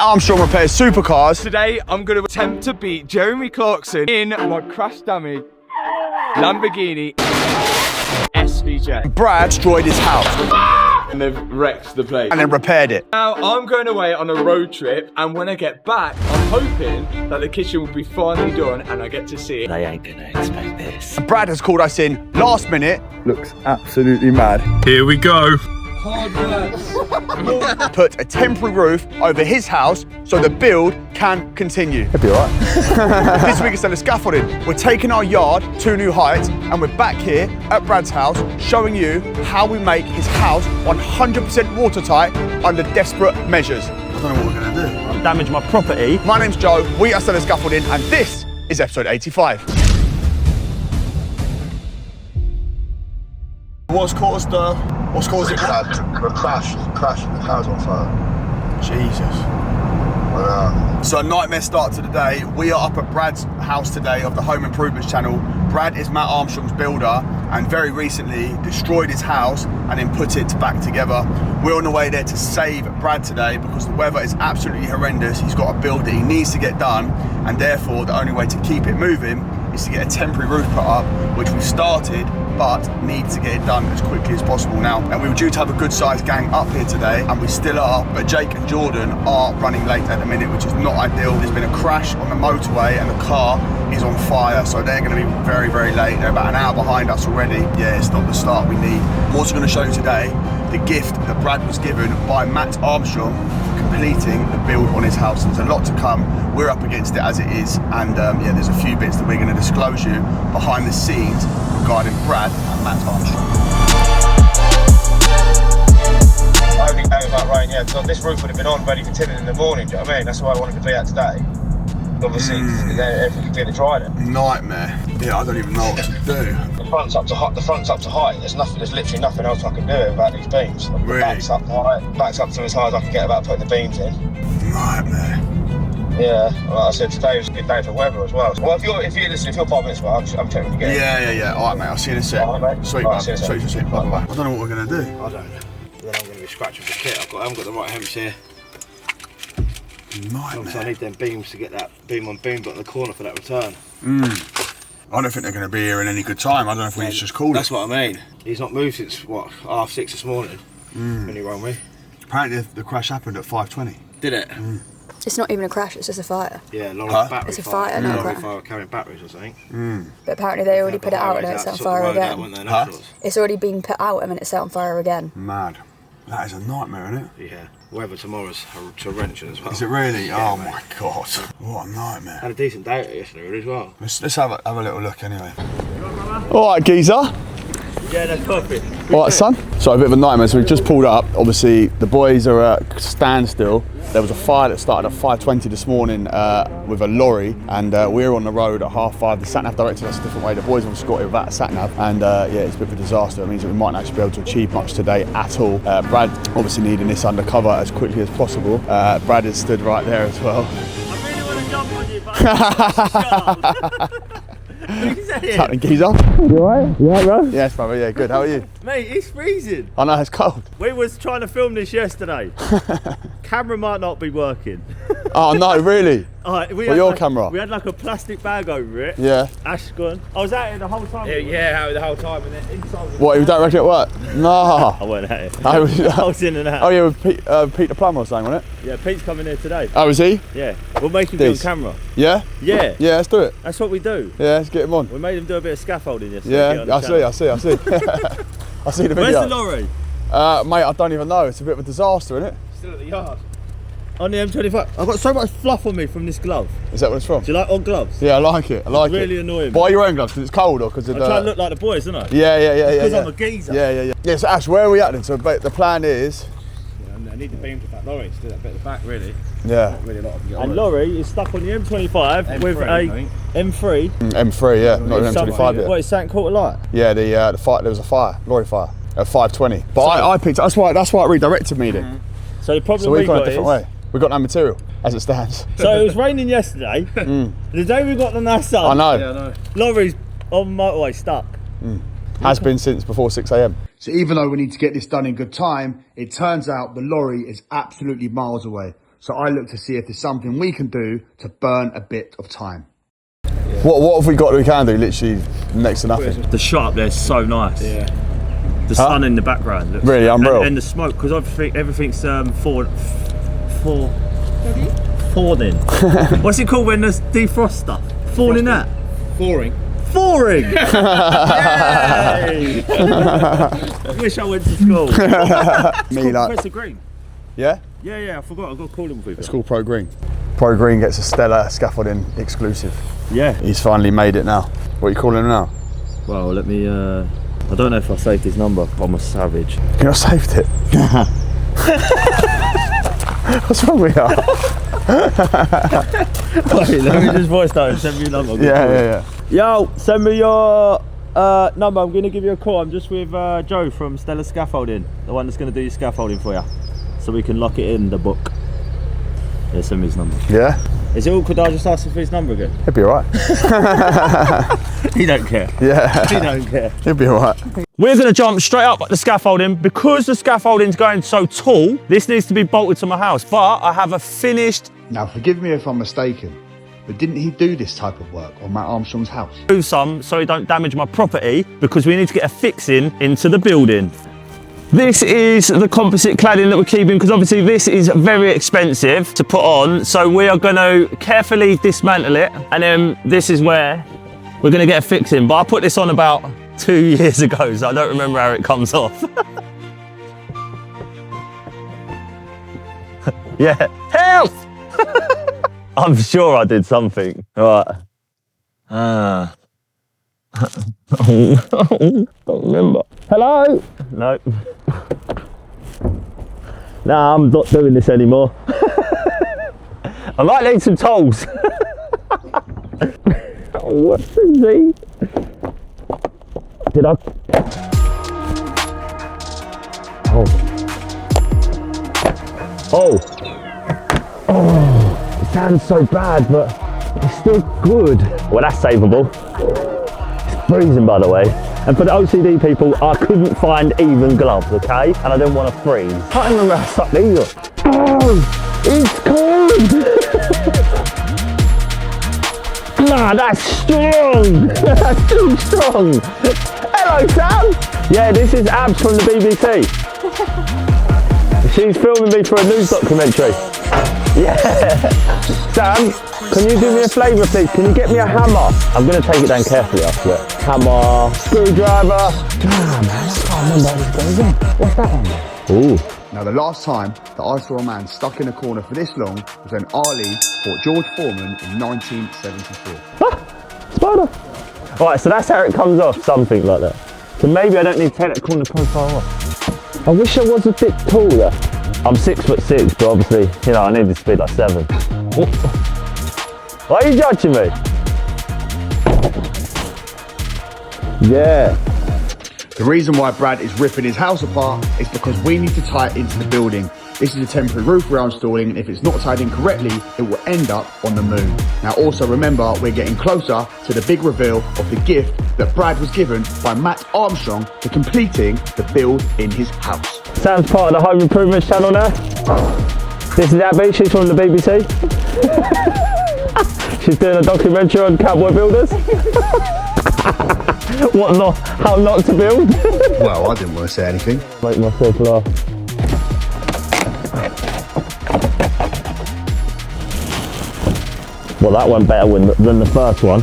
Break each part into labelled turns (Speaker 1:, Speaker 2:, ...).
Speaker 1: Armstrong repairs supercars.
Speaker 2: Today, I'm going to attempt to beat Jeremy Clarkson in my crash damage Lamborghini SVJ.
Speaker 1: Brad destroyed his house.
Speaker 2: And they've wrecked the place.
Speaker 1: And then repaired it.
Speaker 2: Now, I'm going away on a road trip, and when I get back, I'm hoping that the kitchen will be finally done and I get to see it.
Speaker 3: They ain't gonna expect this.
Speaker 1: Brad has called us in last minute.
Speaker 2: Looks absolutely mad. Here we go. Hard work.
Speaker 1: Put a temporary roof over his house so the build can continue.
Speaker 2: It'll be alright.
Speaker 1: This week instead of scaffolding, we're taking our yard to new heights, and we're back here at Brad's house showing you how we make his house 100% watertight under desperate measures. I don't know what we're gonna do.
Speaker 3: I've damaged my property.
Speaker 1: My name's Joe, we are Stellar Scaffolding, and this is episode 85. What's caused it?
Speaker 4: The crash, the car's on fire.
Speaker 1: Jesus. So a nightmare start to the day. We are up at Brad's house today of the Home Improvements channel. Brad is Matt Armstrong's builder and very recently destroyed his house and then put it back together. We're on the way there to save Brad today because the weather is absolutely horrendous. He's got a build that he needs to get done, and therefore the only way to keep it moving is to get a temporary roof put up, which we've started, but need to get it done as quickly as possible now. And we were due to have a good sized gang up here today, and we still are, but Jake and Jordan are running late at the minute, which is not ideal. There's been a crash on the motorway and the car is on fire, so they're gonna be very, very late. They're about an hour behind us already. Yeah, it's not the start we need. I'm also gonna show you today the gift that Brad was given by Matt Armstrong for completing the build on his house. There's a lot to come. We're up against it as it is, and yeah, there's a few bits that we're gonna disclose you behind the scenes regarding Brad and Matt Armstrong.
Speaker 4: I only came about rain, yeah, so this roof would have been on ready for tipping in the morning, do you know what I mean? That's why I wanted to be out today. Obviously, everything could be in the dryer.
Speaker 1: Nightmare. Yeah, I don't even know what to do.
Speaker 4: The front's up to height. There's literally nothing else I can do about these beams. The
Speaker 1: Really?
Speaker 4: back's up high. Back's up to as high as I can get about putting the beams in.
Speaker 1: Nightmare.
Speaker 4: Yeah, like I said, today was a good day for weather as well. Well, if you're 5 minutes away, I'm checking when you get in.
Speaker 1: Yeah. All right, mate. I'll see you in a sec.
Speaker 4: All right, mate.
Speaker 1: Sweet,
Speaker 4: All
Speaker 1: man.
Speaker 4: right, see you in a sec.
Speaker 1: Sweet. Bye. I don't know what we're gonna do.
Speaker 3: I don't know. Then I'm gonna be scratching the kit. I haven't got the right hems here.
Speaker 1: Nightmare.
Speaker 3: Obviously, I need them beams to get that beam on beam dot in the corner for that return.
Speaker 1: I don't think they're going to be here in any good time. I don't know if we just called
Speaker 3: That's
Speaker 1: it.
Speaker 3: what I mean. He's not moved since what, 6:30 this morning when he rang me.
Speaker 1: Apparently the crash happened at 5:20.
Speaker 3: Did it?
Speaker 5: It's not even a crash, it's just a fire.
Speaker 3: Yeah, lorry battery
Speaker 5: It's a
Speaker 3: fire.
Speaker 5: fire, not a
Speaker 3: Lorry
Speaker 5: crash.
Speaker 3: fire carrying batteries or something.
Speaker 5: But apparently they already put it out and it's set on fire again.
Speaker 1: Huh?
Speaker 5: It's already been put out and then it's set on fire again.
Speaker 1: Mad. That is a nightmare, isn't it?
Speaker 3: Yeah. Weather tomorrow's torrential as well.
Speaker 1: Is it really?
Speaker 3: Yeah,
Speaker 1: oh
Speaker 3: mate.
Speaker 1: my God. What a nightmare.
Speaker 3: Had a decent day yesterday really as well.
Speaker 1: Let's have a little look anyway. All right, geezer.
Speaker 3: Yeah, that's perfect.
Speaker 1: All right, son. So a bit of a nightmare. So we've just pulled up. Obviously, the boys are at standstill. There was a fire that started at 5:20 this morning with a lorry, and we're on the road at 5:30. The sat-nav directed us a different way. The boys have got here without a sat-nav, and yeah, it's a bit of a disaster. It means that we might not actually be able to achieve much today at all. Brad obviously needing this undercover as quickly as possible. Brad is stood right there as well.
Speaker 3: I really want to jump on you, but
Speaker 1: What's happening, geezer? You alright? You alright, bro? Yes, brother. Yeah, good. How are you?
Speaker 6: Mate, it's freezing.
Speaker 1: I know, it's cold.
Speaker 6: We was trying to film this yesterday. Camera might not be working.
Speaker 1: Oh no, really?
Speaker 6: Alright,
Speaker 1: your camera?
Speaker 6: We had like a plastic bag over it.
Speaker 1: Yeah.
Speaker 6: Ash gone. I was out here the whole time.
Speaker 3: Yeah, the whole time, and then inside.
Speaker 1: What, you don't reckon it worked? No.
Speaker 6: I went at it. I was in and out.
Speaker 1: Oh yeah, with Pete the plumber or something, wasn't it?
Speaker 6: Yeah, Pete's coming here today.
Speaker 1: Oh, is he?
Speaker 6: Yeah. We'll make him do on camera.
Speaker 1: Yeah?
Speaker 6: Yeah.
Speaker 1: Yeah, let's do it.
Speaker 6: That's what we do.
Speaker 1: Yeah, let's get him on.
Speaker 6: We made him do a bit of scaffolding yesterday.
Speaker 1: Yeah, I see. I see the video.
Speaker 6: Where's the lorry?
Speaker 1: Mate, I don't even know. It's a bit of a disaster, isn't it?
Speaker 6: Still at the yard. On the M25. I've got so much fluff on me from this glove.
Speaker 1: Is that what it's from?
Speaker 6: Do you like odd gloves?
Speaker 1: Yeah, I like it. I like it.
Speaker 6: Really annoying.
Speaker 1: Buy your own gloves because it's cold or because of
Speaker 6: I try and look like the boys, don't I?
Speaker 1: Yeah.
Speaker 6: Because I'm a geezer.
Speaker 1: Yeah. Yeah, so Ash, where are we at then? So the plan is...
Speaker 6: I need the beam to that lorry to do that bit at the back, really.
Speaker 1: Yeah.
Speaker 6: Really a lot of and lorry is stuck on the M25 with a M3.
Speaker 1: M3, yeah, not an M25 yet.
Speaker 6: What, is something caught a light?
Speaker 1: Yeah, the fire, there was a fire, lorry fire, at 5:20. But I picked, that's why it redirected me then.
Speaker 6: So the problem
Speaker 1: So we've gone a different way. We've got no material, as it stands.
Speaker 6: So it was raining yesterday. The day we got the nice sun.
Speaker 1: I know.
Speaker 6: Yeah, I know. Lorry's on motorway stuck.
Speaker 1: Has been since before 6 AM. So even though we need to get this done in good time, it turns out the lorry is absolutely miles away. So I looked to see if there's something we can do to burn a bit of time. What have we got that we can do? Literally next to nothing.
Speaker 6: The shot up there is so nice. Yeah. The sun in the background. Looks
Speaker 1: really unreal.
Speaker 6: And the smoke, because everything's forward then. What's it called when there's defrost stuff? Falling that?
Speaker 3: Thawing.
Speaker 6: Yay! I wish I went to school.
Speaker 1: Me like
Speaker 6: Professor Green.
Speaker 1: Yeah?
Speaker 6: Yeah, I forgot. I've got to call him with
Speaker 1: It's called Pro Green. Pro Green gets a stellar scaffolding exclusive.
Speaker 6: Yeah.
Speaker 1: He's finally made it now. What are you calling him now?
Speaker 6: Well, let me, I don't know if I saved his number, but I'm a savage.
Speaker 1: You not saved it? What's wrong with you?
Speaker 6: Wait, let me just voice that and send me your number.
Speaker 1: Yeah.
Speaker 6: Yo, send me your number. I'm going to give you a call. I'm just with Joe from Stellar Scaffolding, the one that's going to do your scaffolding for you, so we can lock it in the book. Yeah, send me his number.
Speaker 1: Yeah?
Speaker 6: Is it all? Could I just ask him for his number again?
Speaker 1: He'll be alright.
Speaker 6: He don't care.
Speaker 1: Yeah.
Speaker 6: He don't care.
Speaker 1: He'll be alright.
Speaker 6: We're going to jump straight up at the scaffolding. Because the scaffolding's going so tall, this needs to be bolted to my house, but I have a finished...
Speaker 1: Now forgive me if I'm mistaken, but didn't he do this type of work on Matt Armstrong's house?
Speaker 6: Do some so it don't damage my property, because we need to get a fixing into the building. This is the composite cladding that we're keeping, because obviously this is very expensive to put on, so we are going to carefully dismantle it, and then this is where we're going to get a fixing. But I put this on about 2 years ago, so I don't remember how it comes off. Yeah, help! I'm sure I did something. Right. Don't remember. Hello? No. Nah, I'm not doing this anymore. I might need some tools. What's the Z? Did I? Oh, it sounds so bad, but it's still good. Well, that's savable. It's freezing, by the way. And for the OCD people, I couldn't find even gloves, okay? And I didn't want to freeze. I can't remember how sucked these are. Oh, it's cold! Nah, that's strong! That's too strong! Hello, Sam! Yeah, this is Abs from the BBC. She's filming me for a news documentary. Yeah. Sam, can you do me a favour, please? Can you get me a hammer? I'm going to take it down carefully, I swear. Hammer, screwdriver. Damn, man, I can't remember how this goes in. What's that one? Ooh.
Speaker 1: Now the last time that I saw a man stuck in a corner for this long was when Ali fought George Foreman in 1974.
Speaker 6: Ah, spider. Right, so that's how it comes off, something like that. So maybe I don't need to take that corner profile off. I wish I was a bit taller. I'm 6'6", but obviously, you know, I needed to be like 7. Why are you judging me? Yeah.
Speaker 1: The reason why Brad is ripping his house apart is because we need to tie it into the building. This is a temporary roof we are installing, and if it's not tied in correctly, it will end up on the moon. Now also remember, we're getting closer to the big reveal of the gift that Brad was given by Matt Armstrong for completing the build in his house.
Speaker 6: Sam's part of the Home Improvements channel now. This is Abby, she's from the BBC. She's doing a documentary on cowboy builders. How not to build?
Speaker 1: Well, I didn't want to say anything.
Speaker 6: Make myself laugh. Well, that went better than the first one.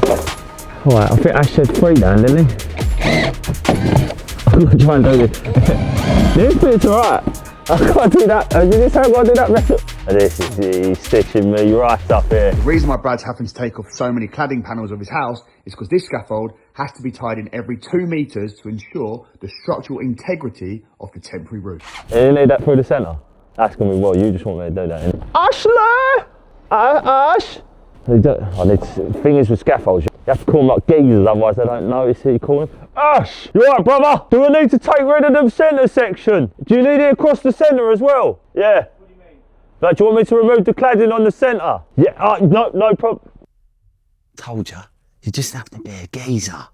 Speaker 6: Alright, I think Ash said 3 down, didn't he? I'm going to try and do this. This bit's alright. I can't do that. Is this how I got to do that method? This is he's stitching me right up here.
Speaker 1: The reason why Brad's having to take off so many cladding panels of his house is because this scaffold has to be tied in every 2 meters to ensure the structural integrity of the temporary roof.
Speaker 6: You need that through the centre? That's going to be well, you just want me to do that. Ashley! Ash! I need to, the thing is with scaffolds, you have to call them like geezers, otherwise they don't notice who you call them. Ash! You alright, brother? Do I need to take rid of the centre section? Do you need it across the centre as well? Yeah. What do you mean? Like, do you want me to remove the cladding on the centre? Yeah, no problem.
Speaker 7: Told you, you just have to be a geezer.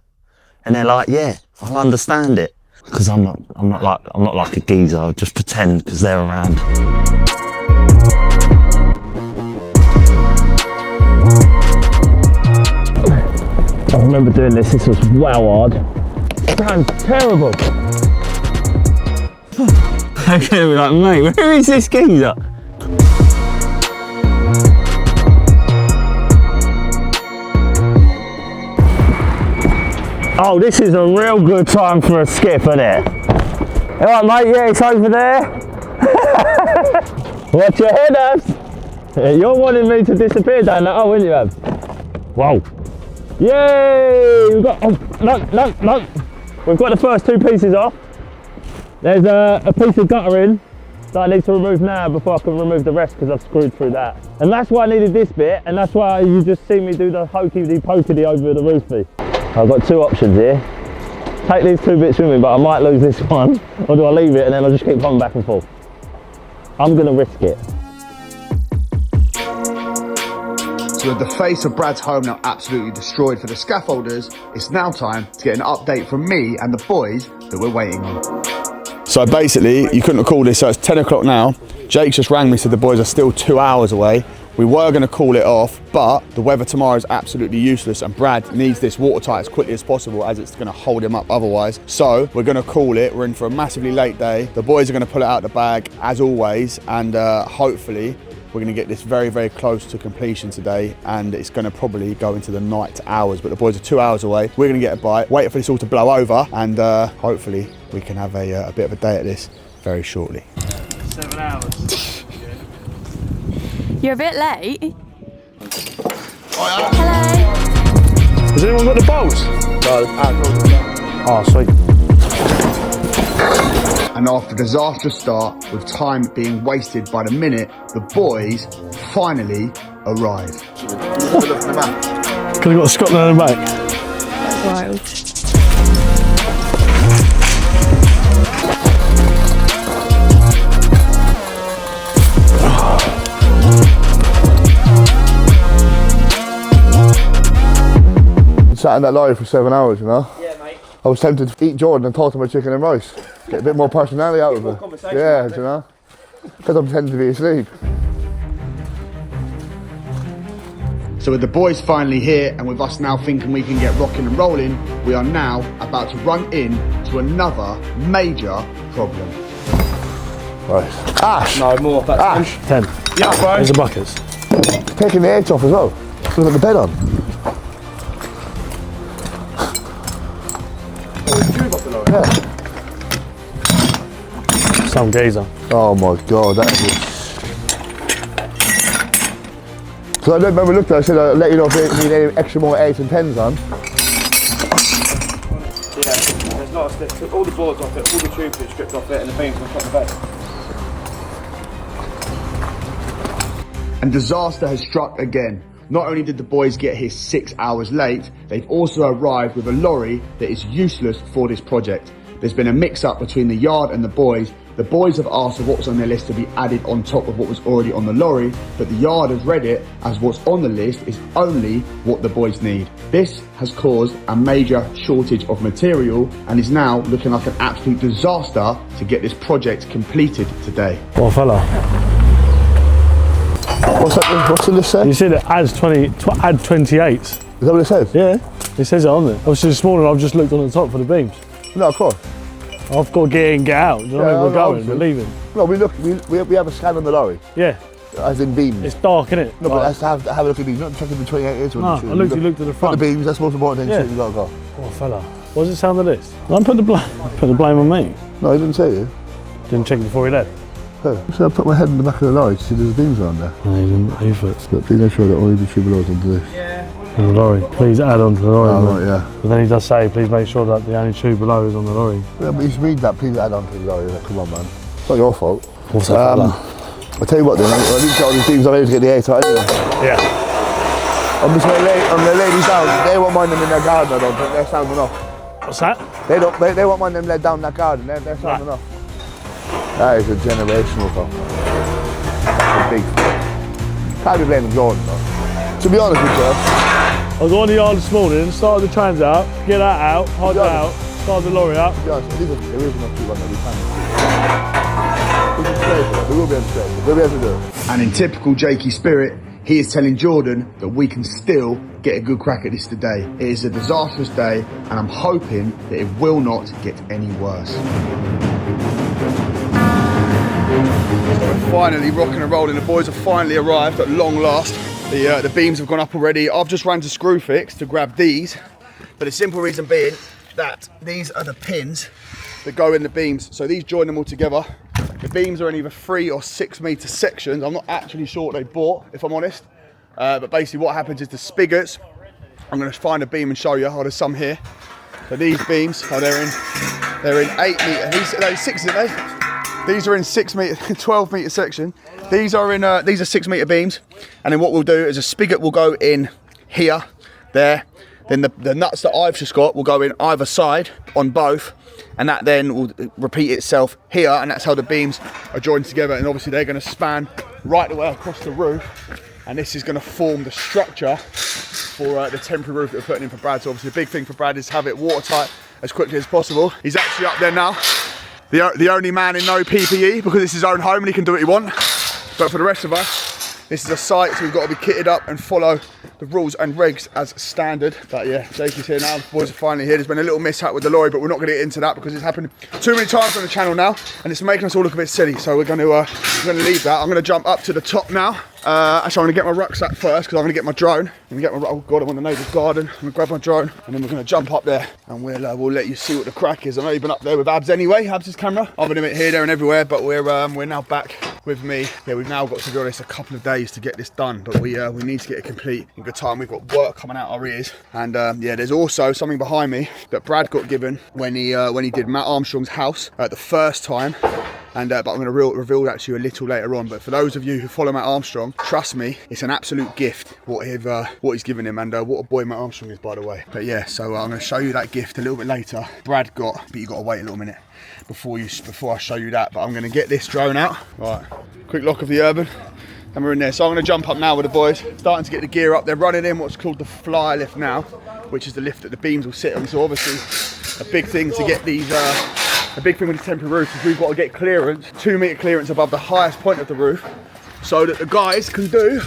Speaker 7: And they're like, yeah, I understand it. Because I'm not like a geezer, I'll just pretend because they're around.
Speaker 6: remember doing this. This was wow hard. Sounds terrible. I'm gonna be like, mate, where is this geezer? Oh, this is a real good time for a skip, isn't it? Alright, mate, yeah, it's over there. Watch your head, Abs. You're wanting me to disappear down that hole, aren't you, Abs? Whoa. Yay! We've got, oh, no. We've got the first 2 pieces off. There's a piece of guttering that I need to remove now before I can remove the rest because I've screwed through that. And that's why I needed this bit, and that's why you just see me do the hokey-pokey over the roofie. I've got 2 options here. Take these 2 bits with me, but I might lose this one, or do I leave it and then I'll just keep coming back and forth? I'm gonna risk it.
Speaker 1: So with the face of Brad's home now absolutely destroyed for the scaffolders, it's now time to get an update from me and the boys that we're waiting on. So basically, you couldn't recall this, so it's 10 o'clock now. Jake just rang me, said the boys are still 2 hours away. We were going to call it off, but the weather tomorrow is absolutely useless and Brad needs this watertight as quickly as possible as it's going to hold him up otherwise. So we're going to call it. We're in for a massively late day. The boys are going to pull it out of the bag as always, and hopefully we're going to get this very, very close to completion today, and it's going to probably go into the night hours, but the boys are 2 hours away. We're going to get a bite, wait for this all to blow over, and hopefully we can have a bit of a day at this very shortly.
Speaker 2: 7 hours.
Speaker 5: You're a bit late.
Speaker 1: Hello.
Speaker 3: Has anyone got the bolts?
Speaker 1: No.
Speaker 3: Oh, sweet.
Speaker 1: And after a disastrous start, with time being wasted by the minute, the boys finally arrive.
Speaker 3: Could have got Scotland in the back.
Speaker 5: Wild.
Speaker 8: Sat in that lorry for 7 hours, you know? Yeah, mate. I was tempted to eat Jordan and toss him a chicken and rice. Get a bit more personality out of it. Yeah, you know? Because I'm tending to be asleep.
Speaker 1: So with the boys finally here, and with us now thinking we can get rocking and rolling, we are now about to run into another major problem.
Speaker 8: Right. Ash!
Speaker 3: No, more. That's
Speaker 8: Ash!
Speaker 3: 10.
Speaker 1: Yeah, bro.
Speaker 3: There's the buckets.
Speaker 8: Taking the edge off as well. Look at the bed on. Yeah.
Speaker 3: Some geezer.
Speaker 8: Oh my god, that is it. So I remember looking at it, I said I'll let you know if you need any extra more 8s and 10s on.
Speaker 3: Yeah, there's not a stick. Took all the boards off it, all the tubes are stripped off it, and the beams on top of the bed.
Speaker 1: And disaster has struck again. Not only did the boys get here 6 hours late, they've also arrived with a lorry that is useless for this project. There's been a mix-up between the yard and the boys. The boys have asked for what was on their list to be added on top of what was already on the lorry, but the yard has read it as what's on the list is only what the boys need. This has caused a major shortage of material and is now looking like an absolute disaster to get this project completed today.
Speaker 3: Oh, fella.
Speaker 8: What's the list say?
Speaker 3: You said it adds 28s.
Speaker 8: Is that what it says?
Speaker 3: Yeah, it says it on there. Obviously this morning I've just looked on the top for the beams.
Speaker 8: No, of course.
Speaker 3: I've got to get in, get out. Do you know what I mean? We're going, we're leaving.
Speaker 8: No, we have a scan on the lorry.
Speaker 3: Yeah.
Speaker 8: As in beams.
Speaker 3: It's dark, innit?
Speaker 8: No, but let's have a look at these. Not checking the 28
Speaker 3: No, I looked at the front.
Speaker 8: The beams, that's the most important thing.
Speaker 3: Yeah.
Speaker 8: So you gotta go.
Speaker 3: Oh, fella. What does it sound on the list? Don't put the blame on me.
Speaker 8: No, he didn't say you.
Speaker 3: Didn't check it before he left.
Speaker 8: Oh. So I put my head in the back of the lorry to see there's beams around there.
Speaker 3: No, he didn't. He thought.
Speaker 8: Look, please make sure that all the tube below is onto this.
Speaker 3: On the lorry. Please add on to the lorry.
Speaker 8: Oh, right, yeah.
Speaker 3: But then he does say, please make sure that the only tube below is on the lorry.
Speaker 8: Yeah, but you should read that, please add on to the lorry. Like, come on, man. It's not your fault.
Speaker 3: What's that, fella?
Speaker 8: I'll tell you what then, I need to get all these beams on here to get the 8 out anyway.
Speaker 3: Yeah.
Speaker 8: I'm just going to lay these down. They won't mind them in their garden, I don't think. They're sound enough.
Speaker 3: What's that?
Speaker 8: They won't mind them laid down in that garden. They're sound enough. That is a generational fault. That's a big fault. Can't be blaming Jordan though. To be honest with you,
Speaker 3: I got on the yard this morning, started the trans out, get that out, hard that out, started the lorry out.
Speaker 8: to be honest, there is enough tube on there, we can. We will be able to do it.
Speaker 1: And in typical Jakey spirit, he is telling Jordan that we can still get a good crack at this today. It is a disastrous day, and I'm hoping that it will not get any worse. We're finally rocking and rolling. The boys have finally arrived at long last. The beams have gone up already. I've just ran to Screwfix to grab these, but the simple reason being that these are the pins that go in the beams. So these join them all together. The beams are in either 3 or 6 metre sections. I'm not actually sure what they bought, if I'm honest. But basically what happens is the spigots, I'm going to find a beam and show you. Oh, there's some here. So these beams, they're in 8 metre. These 6, isn't they? These are in 6 metre, 12 metre section. These are 6 metre beams. And then what we'll do is a spigot will go in here, there. Then the nuts that I've just got will go in either side on both. And that then will repeat itself here. And that's how the beams are joined together. And obviously they're going to span right the way across the roof. And this is going to form the structure for the temporary roof that we're putting in for Brad. So obviously the big thing for Brad is have it watertight as quickly as possible. He's actually up there now. The only man in no PPE because it's his own home and he can do what he wants. But for the rest of us, this is a site, so we've got to be kitted up and follow the rules and regs as standard. But yeah, Jakey's here now, the boys are finally here. There's been a little mishap with the lorry, but we're not going to get into that because it's happened too many times on the channel now and it's making us all look a bit silly. So we're going to leave that. I'm going to jump up to the top now. Actually, I'm going to get my rucksack first because I'm going to get my drone. Oh God, I'm on the neighbour's garden. I'm going to grab my drone and then we're going to jump up there and we'll let you see what the crack is. I know you've been up there with Abs anyway, Abs' camera. I've been a bit here, there and everywhere, but we're now back with me. Yeah, we've now got, to be honest, a couple of days to get this done, but we need to get it complete in good time. We've got work coming out our ears. And yeah, there's also something behind me that Brad got given when he did Matt Armstrong's house the first time. And but I'm going to reveal that to you a little later on. But for those of you who follow Matt Armstrong, trust me, it's an absolute gift what he's given him, and what a boy Matt Armstrong is, by the way. But yeah, so I'm going to show you that gift a little bit later. Brad got, but you got to wait a little minute before I show you that. But I'm going to get this drone out. Right, quick lock of the Urban, and we're in there. So I'm going to jump up now with the boys, starting to get the gear up. They're running in what's called the fly lift now, which is the lift that the beams will sit on. So obviously, a big thing to get these. A big thing with the temporary roof is we've got to get clearance, 2 metre clearance above the highest point of the roof, so that the guys can do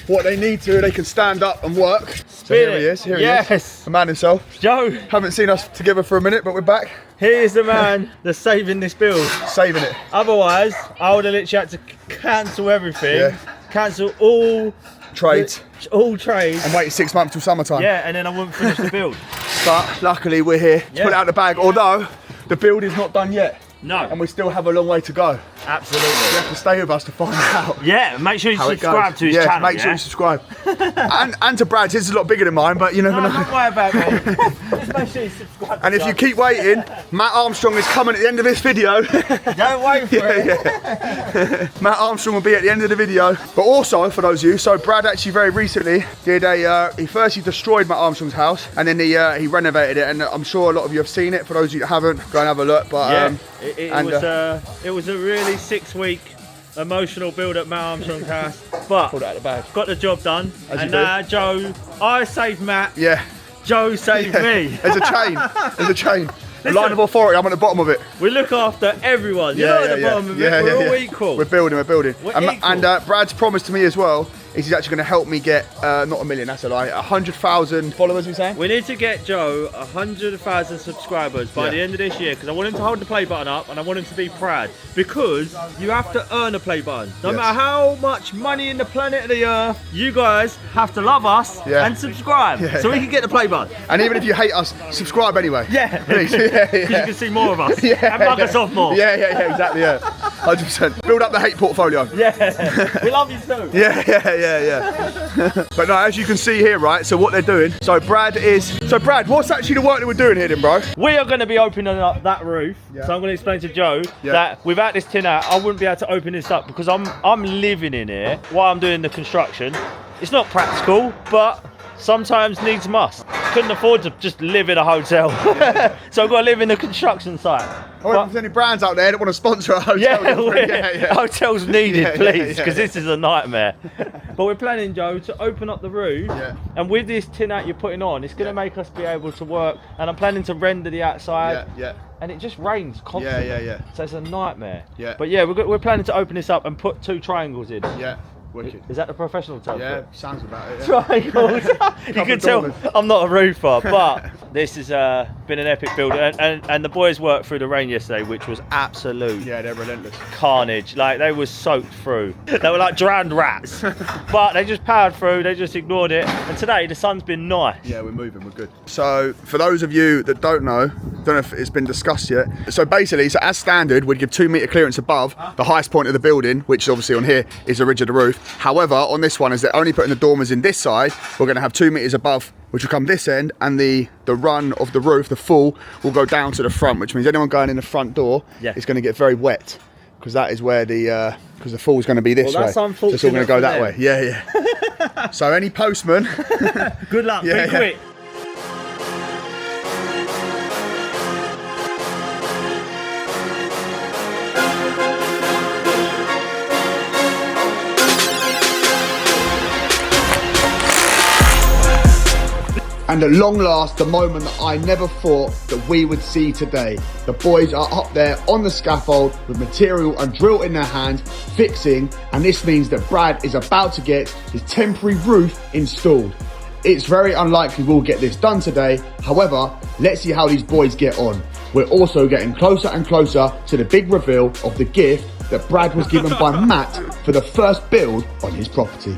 Speaker 1: what they need to. They can stand up and work. So here he is, he is, the man himself.
Speaker 9: Joe.
Speaker 1: Haven't seen us together for a minute, but we're back.
Speaker 9: Here's the man that's saving this build.
Speaker 1: Saving it.
Speaker 9: Otherwise, I would have literally had to cancel everything, cancel all
Speaker 1: trades.
Speaker 9: All trades.
Speaker 1: And wait 6 months till summertime.
Speaker 9: Yeah, and then I wouldn't finish the build.
Speaker 1: But luckily we're here to put it out the bag, although the build is not done yet.
Speaker 9: No.
Speaker 1: And we still have a long way to go.
Speaker 9: Absolutely.
Speaker 1: You have to stay with us to find out.
Speaker 9: Yeah, make sure you subscribe to his channel.
Speaker 1: Make sure you subscribe. and to Brad's, his is a lot bigger than mine, but you never know.
Speaker 9: Don't worry about me. Just make sure you subscribe.
Speaker 1: And if you keep waiting, Matt Armstrong is coming at the end of this video.
Speaker 9: Don't wait for it.
Speaker 1: Matt Armstrong will be at the end of the video. But also, for those of you, so Brad actually very recently did he first destroyed Matt Armstrong's house, and then he renovated it, and I'm sure a lot of you have seen it. For those of you that haven't, go and have a look. But
Speaker 9: it was a really 6-week emotional build at Matt Armstrong's house, but
Speaker 1: pulled it out of the bag.
Speaker 9: Got the job done. And now Joe, I saved Matt.
Speaker 1: Yeah.
Speaker 9: Joe saved me.
Speaker 1: There's a chain. There's a chain. The line of authority, I'm at the bottom of it.
Speaker 9: We look after everyone. You're not at the bottom of it. We're all equal.
Speaker 1: We're building.
Speaker 9: And
Speaker 1: Brad's promised to me as well is he's actually going to help me get, not 1 million, that's a lie, 100,000 followers, we saying?
Speaker 9: We need to get Joe 100,000 subscribers by the end of this year, because I want him to hold the play button up and I want him to be proud, because you have to earn a play button. No matter how much money in the planet of the earth, you guys have to love us and subscribe so we can get the play button.
Speaker 1: And even if you hate us, subscribe anyway.
Speaker 9: Yeah, please. Because you can see more of us and mug us off more.
Speaker 1: Yeah, exactly, 100%. Build up the hate portfolio.
Speaker 9: Yeah, we love you too.
Speaker 1: Yeah. But no, as you can see here, right, so what they're doing, so Brad, what's actually the work that we're doing here then, bro?
Speaker 9: We are going to be opening up that roof, so I'm going to explain to Joe that without this tin out, I wouldn't be able to open this up, because I'm living in here while I'm doing the construction. It's not practical, but sometimes needs must. Couldn't afford to just live in a hotel, so I've got to live in the construction site.
Speaker 1: I wonder if there's any brands out there that want to sponsor a hotel.
Speaker 9: Hotels needed, please, because this is a nightmare. But we're planning, Joe, to open up the roof, and with this tin out you're putting on, it's going to make us be able to work, and I'm planning to render the outside. And it just rains constantly. So it's a nightmare. But yeah, we're planning to open this up and put 2 triangles in.
Speaker 1: Wicked.
Speaker 9: Is that the professional term?
Speaker 1: Yeah, sounds about it. Yeah.
Speaker 9: Triangles. You can tell I'm not a roofer, but this has been an epic build, and the boys worked through the rain yesterday, which was absolute.
Speaker 1: Yeah, they're relentless.
Speaker 9: Carnage. Like, they were soaked through. They were like drowned rats, but they just powered through. They just ignored it. And today the sun's been nice.
Speaker 1: Yeah, we're moving. We're good. So for those of you that don't know if it's been discussed yet. So basically, so as standard, we'd give 2 metre clearance above the highest point of the building, which obviously on here is the ridge of the roof. However, on this one, as they're only putting the dormers in this side, we're going to have 2 metres above, which will come this end, and the run of the roof, the fall, will go down to the front, which means anyone going in the front door is going to get very wet, because that is where the fall is going to be this way.
Speaker 9: That's unfortunate.
Speaker 1: So it's all going to go that way. Yeah, yeah. So any postman,
Speaker 9: good luck. Be quick.
Speaker 1: And at long last, the moment that I never thought that we would see today. The boys are up there on the scaffold with material and drill in their hand, fixing, and this means that Brad is about to get his temporary roof installed. It's very unlikely we'll get this done today. However, let's see how these boys get on. We're also getting closer and closer to the big reveal of the gift that Brad was given by Matt for the first build on his property.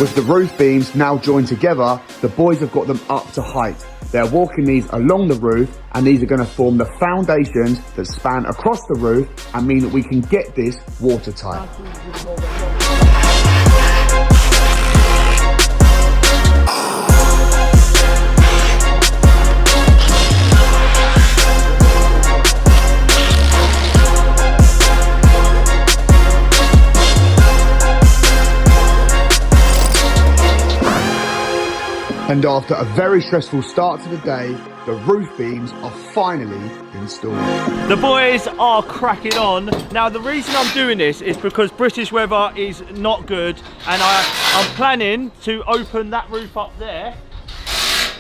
Speaker 1: With the roof beams now joined together, the boys have got them up to height. They're walking these along the roof, and these are going to form the foundations that span across the roof and mean that we can get this watertight. And after a very stressful start to the day, the roof beams are finally installed.
Speaker 9: The boys are cracking on. Now, the reason I'm doing this is because British weather is not good, and I'm planning to open that roof up there.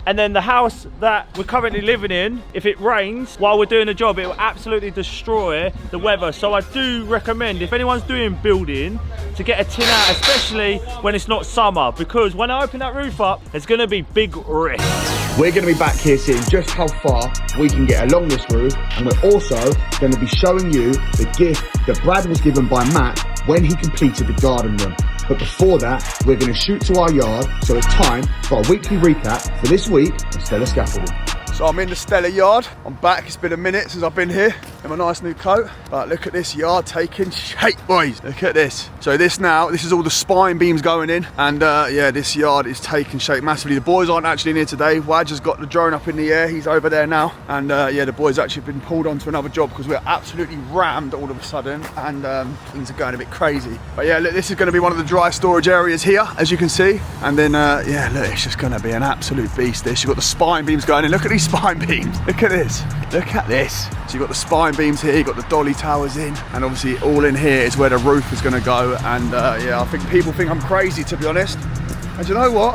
Speaker 9: And then the house that we're currently living in, if it rains while we're doing the job, it will absolutely destroy the weather. So I do recommend, if anyone's doing building, to get a tin out, especially when it's not summer, because when I open that roof up, there's going to be big risk.
Speaker 1: We're going to be back here seeing just how far we can get along this roof, and we're also going to be showing you the gift that Brad was given by Matt when he completed the garden room. But before that, we're going to shoot to our yard, so it's time for our weekly recap for this week on Stellar Scaffolding. So I'm in the Stellar yard. I'm back. It's been a minute since I've been here in my nice new coat. But look at this yard taking shape, boys. Look at this. So this is all the spine beams going in. And yeah, this yard is taking shape massively. The boys aren't actually in here today. Wad just got the drone up in the air. He's over there now. And yeah, the boys actually been pulled onto another job because we're absolutely rammed all of a sudden. And things are going a bit crazy. But yeah, look, this is going to be one of the dry storage areas here, as you can see. And then yeah, look, it's just going to be an absolute beast. This, you've got the spine beams going in. Look at these spine beams. Look at this. Look at this. So you've got the spine beams here, you've got the dolly towers in, and obviously all in here is where the roof is going to go. And yeah, I think people think I'm crazy, to be honest. And you know what?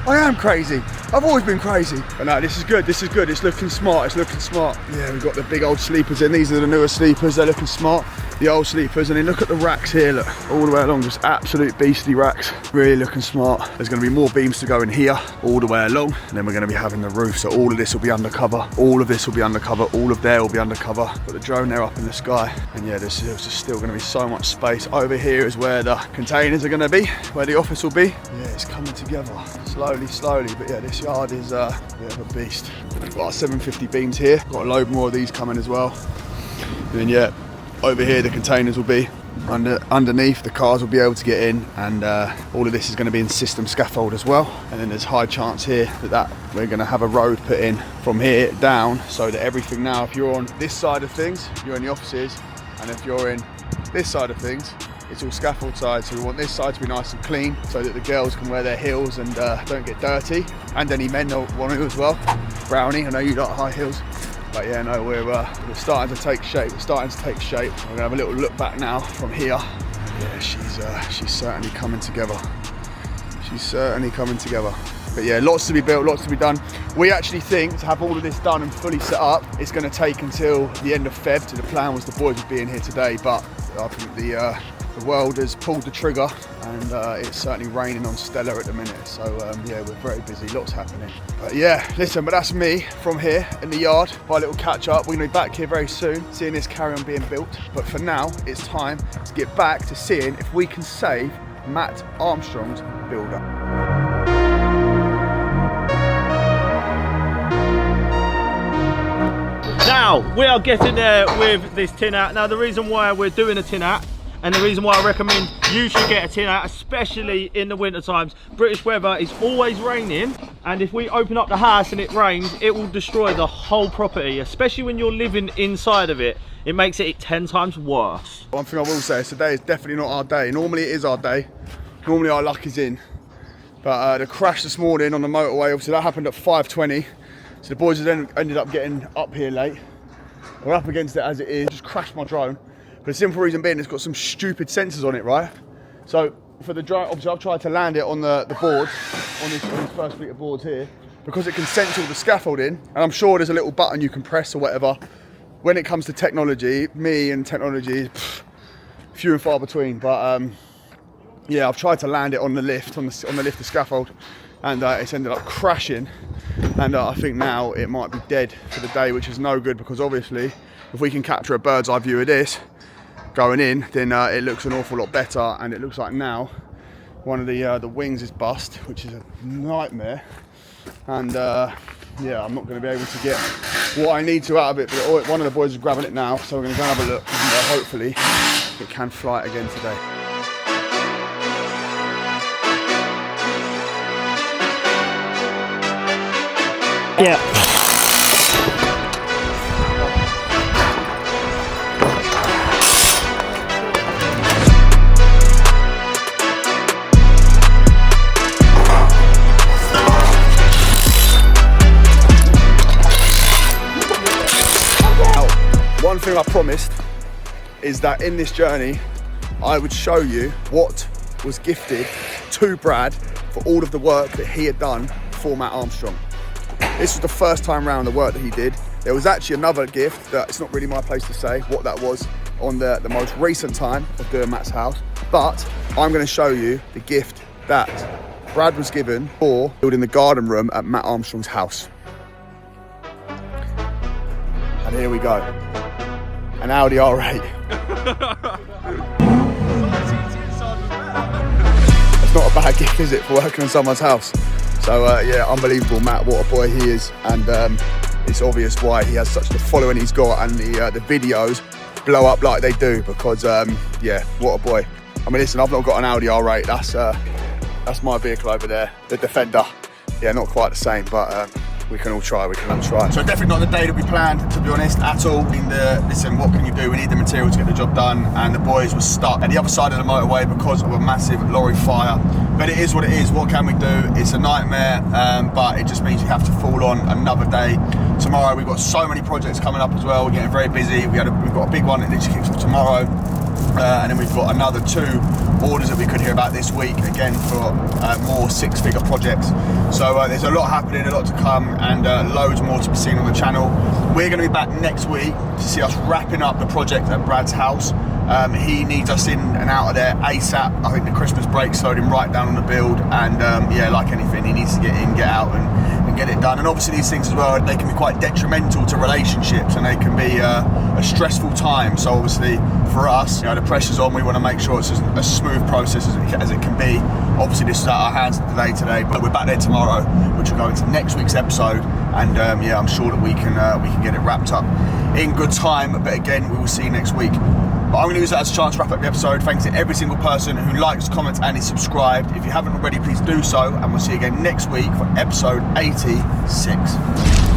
Speaker 1: I am crazy. I've always been crazy. But no, this is good. This is good. It's looking smart. It's looking smart. Yeah, we've got the big old sleepers in. These are the newer sleepers. They're looking smart. The old sleepers. And then look at the racks here. Look, all the way along. Just absolute beastly racks. Really looking smart. There's going to be more beams to go in here all the way along. And then we're going to be having the roof. So all of this will be undercover. All of this will be undercover. All of there will be undercover. Got the drone there up in the sky. And yeah, there's just still going to be so much space. Over here is where the containers are going to be. Where the office will be. Yeah, it's coming together. Slowly, slowly. But yeah, this yard is a bit of a beast. We've got our 750 beams here. Got a load more of these coming as well. And then yeah, over here the containers will be underneath. The cars will be able to get in, and all of this is going to be in system scaffold as well. And then there's high chance here that we're going to have a road put in from here down, so that everything now, if you're on this side of things, you're in the offices, and if you're in this side of things, it's all scaffold side. So we want this side to be nice and clean so that the girls can wear their heels and don't get dirty, and any men don't want to as well. Brownie, I know you like high heels. But yeah, no, we're starting to take shape. We're starting to take shape. We're gonna have a little look back now from here. Yeah, she's certainly coming together. She's certainly coming together. But yeah, lots to be built, lots to be done. We actually think to have all of this done and fully set up, it's going to take until the end of Feb. So the plan was the boys would be in here today, but I think the world has pulled the trigger, and it's certainly raining on Stella at the minute. So yeah, we're very busy, lots happening. But yeah, listen, but that's me from here in the yard. My little catch up. We're going to be back here very soon, seeing this carry on being built. But for now, it's time to get back to seeing if we can save Matt Armstrong's builder.
Speaker 9: Now, we are getting there with this tin hat. Now, the reason why we're doing a tin hat, and the reason why I recommend you should get a tin hat, especially in the winter times, British weather is always raining, and if we open up the house and it rains, it will destroy the whole property, especially when you're living inside of it. It makes it 10 times worse.
Speaker 1: One thing I will say is today is definitely not our day. Normally it is our day. Normally our luck is in. But the crash this morning on the motorway, obviously that happened at 5:20. So the boys then ended up getting up here late. We're up against it as it is. Just crashed my drone. But the simple reason being, it's got some stupid sensors on it, right? So for the drone, obviously I've tried to land it on the board, on this first fleet of boards here, because it can sense all the scaffolding. And I'm sure there's a little button you can press or whatever. When it comes to technology, me and technology, few and far between. But yeah, I've tried to land it on the lift, on the lift of scaffold, and it's ended up crashing. And I think now it might be dead for the day, which is no good, because obviously if we can capture a bird's eye view of this going in, then it looks an awful lot better. And it looks like now one of the wings is bust, which is a nightmare. And yeah, I'm not going to be able to get what I need to out of it, but one of the boys is grabbing it now, so we're going to go and have a look, and hopefully it can fly again today.
Speaker 9: Yeah.
Speaker 1: One thing I promised is that in this journey, I would show you what was gifted to Brad for all of the work that he had done for Matt Armstrong. This was the first time round the work that he did. There was actually another gift that it's not really my place to say what that was on the most recent time of doing Matt's house, but I'm going to show you the gift that Brad was given for building the garden room at Matt Armstrong's house. And here we go. An Audi R8. It's not a bad gift, is it, for working on someone's house? So yeah, unbelievable, Matt, what a boy he is. And it's obvious why he has such the following he's got, and the videos blow up like they do, because yeah, what a boy. I mean, listen, I've not got an Audi R8, that's my vehicle over there, the Defender. Yeah, not quite the same, but we can all try, So definitely not the day that we planned, to be honest, at all. Listen, what can you do? We need the material to get the job done, and the boys were stuck at the other side of the motorway because of a massive lorry fire. But it is what it is. What can we do? It's a nightmare, but it just means you have to fall on another day. Tomorrow we've got so many projects coming up as well. We're getting very busy. We've got a big one that literally kicks off tomorrow. And then we've got another 2 orders that we could hear about this week, again for more 6-figure projects. So there's a lot happening, a lot to come, and loads more to be seen on the channel. We're going to be back next week to see us wrapping up the project at Brad's house. He needs us in and out of there ASAP. I think the Christmas break slowed him right down on the build, and yeah, like anything, he needs to get in, get out, and get it done. And obviously these things as well, they can be quite detrimental to relationships, and they can be a stressful time. So obviously for us, you know, the pressure's on. We want to make sure it's a smooth process as it can be. Obviously this is out of our hands today, but we're back there tomorrow, which will go into next week's episode. And yeah, I'm sure that we can get it wrapped up in good time. But again, we will see you next week. But I'm going to use that as a chance to wrap up the episode. Thanks to every single person who likes, comments, and is subscribed. If you haven't already, please do so. And we'll see you again next week for episode 86.